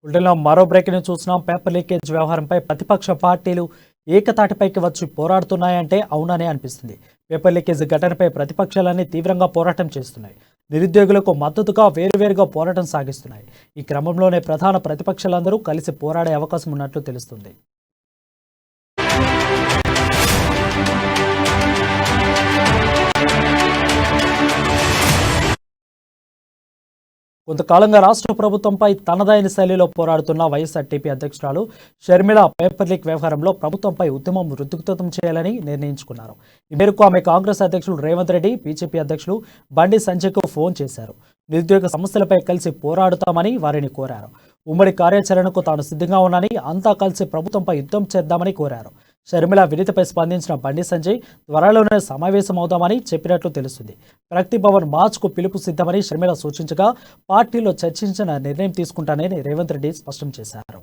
బులెటిన్లో మరో బ్రేకింగ్ చూస్తున్నాం. పేపర్ లీకేజ్ వ్యవహారంపై ప్రతిపక్ష పార్టీలు ఏకతాటిపైకి వచ్చి పోరాడుతున్నాయంటే అవుననే అనిపిస్తుంది. పేపర్ లీకేజ్ ఘటనపై ప్రతిపక్షాలన్నీ తీవ్రంగా పోరాటం చేస్తున్నాయి. నిరుద్యోగులకు మద్దతుగా వేరువేరుగా పోరాటం సాగిస్తున్నాయి. ఈ క్రమంలోనే ప్రధాన ప్రతిపక్షాలందరూ కలిసి పోరాడే అవకాశం ఉన్నట్లు తెలుస్తుంది. కొంతకాలంగా రాష్ట్ర ప్రభుత్వంపై తనదైన శైలిలో పోరాడుతున్న వైఎస్ఆర్టీపీ అధ్యక్షురాలు షర్మిల పేపర్ లీక్ వ్యవహారంలో ప్రభుత్వంపై ఉద్యమం ఉధృతం చేయాలని నిర్ణయించుకున్నారు. ఈ మేరకు ఆమె కాంగ్రెస్ అధ్యక్షుడు రేవంత్ రెడ్డి, బీజేపీ అధ్యక్షులు బండి సంజయ్కు ఫోన్ చేశారు. నిరుద్యోగ సమస్యలపై కలిసి పోరాడుతామని వారిని కోరారు. ఉమ్మడి కార్యాచరణకు తాను సిద్ధంగా ఉన్నానని, అంతా కలిసి ప్రభుత్వంపై యుద్ధం చేద్దామని కోరారు. షర్మిల వినతిపై స్పందించిన బండి సంజయ్ త్వరలోనే సమావేశమవుదామని చెప్పినట్లు తెలుస్తుంది. ప్రగతి భవన్ మార్చ్కు పిలుపు సిద్ధమని షర్మిల సూచించగా పార్టీలో చర్చించిన నిర్ణయం తీసుకుంటానని రేవంత్ రెడ్డి స్పష్టం చేశారు.